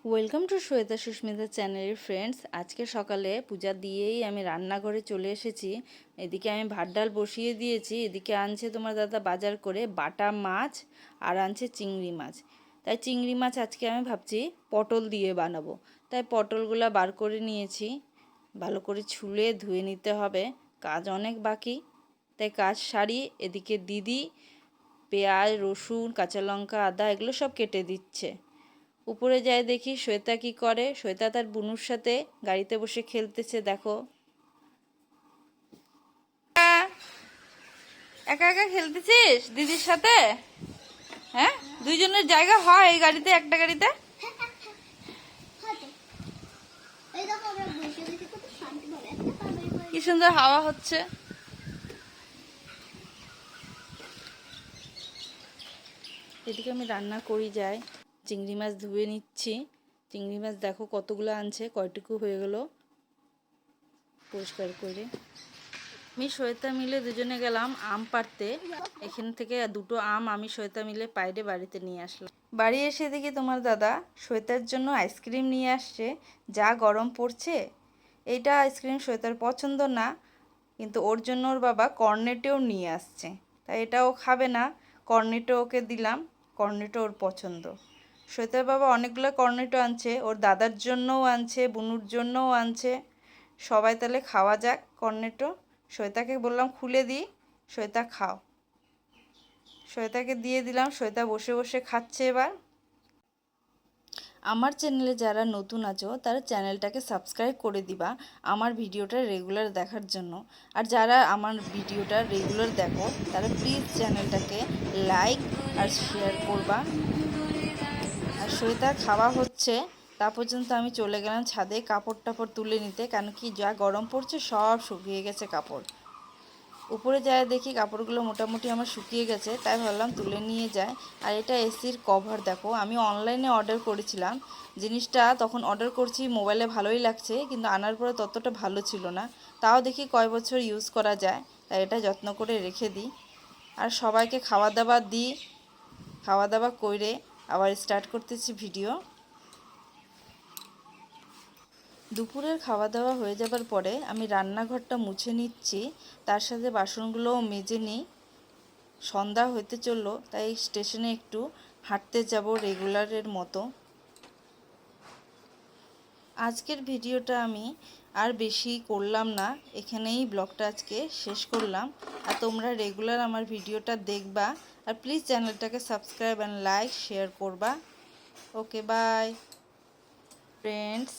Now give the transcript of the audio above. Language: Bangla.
ওয়েলকাম টু শ্বেতা সুস্মিতা চ্যানেলের ফ্রেন্ডস। আজকে সকালে পূজা দিয়েই আমি রান্নাঘরে চলে এসেছি। এদিকে আমি ভাত ডাল বসিয়ে দিয়েছি, এদিকে আনছে তোমার দাদা বাজার করে বাটা মাছ আর আনছে চিংড়ি মাছ। তাই চিংড়ি মাছ আজকে আমি ভাবছি পটল দিয়ে বানাবো। তাই পটলগুলো বার করে নিয়েছি, ভালো করে ছুলে ধুয়ে নিতে হবে, কাজ অনেক বাকি। তাই কাজ সারি, এদিকে দিদি পেঁয়াজ রসুন কাঁচা লঙ্কা আদা এগুলো সব কেটে দিচ্ছে। উপরে যাই দেখি শ্বেতা কি করে। শ্বেতা তার বুনুর সাথে গাড়িতে বসে খেলতেছে, দেখো। একা একা খেলতেছিস দিদির সাথে? হ্যাঁ, দুইজনের জায়গা হয় এই গাড়িতে, একটা গাড়িতে? কি সুন্দর হাওয়া হচ্ছে। এদিকে আমি রান্না করি যাই, চিংড়ি মাছ ধুয়ে নিচ্ছি। চিংড়ি মাছ দেখো কতগুলো আনছে, কয়টুকু হয়ে গেল পরিষ্কার করে। আমি শ্বেতা মিলে দুজনে গেলাম আম পাড়তে। এখান থেকে দুটো আম আমি শ্বেতা মিলে পাইরে বাড়িতে নিয়ে আসলাম। বাড়ি এসে দেখি তোমার দাদা শ্বেতার জন্য আইসক্রিম নিয়ে আসছে। যা গরম পড়ছে, এইটা আইসক্রিম শ্বেতার পছন্দ না, কিন্তু ওর জন্য ওর বাবা কর্নেটেও নিয়ে আসছে। তাই এটাও খাবে না, কর্নেটো ওকে দিলাম, কর্নেটো ওর পছন্দ। শ্বেতার বাবা অনেকগুলো কর্নেটো আনছে, ওর দাদার জন্যও আনছে, বুনুর জন্যও আনছে। সবাই তাহলে খাওয়া যাক কর্নেটো। শ্বেতাকে বললাম খুলে দিই, শ্বেতা খাও। শ্বেতাকে দিয়ে দিলাম, শ্বেতা বসে বসে খাচ্ছে এবার। আমার চ্যানেলে যারা নতুন আছো তারা চ্যানেলটাকে সাবস্ক্রাইব করে দিবা আমার ভিডিওটা রেগুলার দেখার জন্য। আর যারা আমার ভিডিওটা রেগুলার দেখো তারা প্লিজ চ্যানেলটাকে লাইক আর শেয়ার করবা। আর শ্বেতা খাওয়া হচ্ছে, তা পর্যন্ত আমি চলে গেলাম ছাদে কাপড় টাপড় তুলে নিতে, কারণ কি যা গরম পড়ছে সব শুকিয়ে গেছে কাপড়। উপরে যায় দেখি কাপড়গুলো মোটামুটি আমার শুকিয়ে গেছে, তাই ভাবলাম তুলে নিয়ে যায়। আর এটা এসির কভার, দেখো আমি অনলাইনে অর্ডার করেছিলাম জিনিসটা, তখন অর্ডার করছি মোবাইলে ভালোই লাগছে, কিন্তু আনার পরে ততটা ভালো ছিল না। তাও দেখি কয় বছর ইউজ করা যায়, তাই এটা যত্ন করে রেখে দিই। আর সবাইকে খাওয়া দাওয়া দিই, খাওয়া দাওয়া করে আবার স্টার্ট করতেছি ভিডিও। দুপুরের খাওয়া দাওয়া হয়ে যাবার পরে আমি রান্নাঘরটা মুছে নিচ্ছি, তার সাথে বাসনগুলোও মেজে নিই। সন্ধ্যা হতে চললো, তাই স্টেশনে একটু হাঁটতে যাব রেগুলারের মতো। আজকের ভিডিওটা আমি আর বেশি করলাম না, এখানেই ব্লগটা আজকে শেষ করলাম। আর তোমরা রেগুলার আমার ভিডিওটা দেখবা, আর প্লিজ চ্যানেলটাকে সাবস্ক্রাইব অ্যান্ড লাইক শেয়ার করবা। ওকে, বাই ফ্রেন্ডস।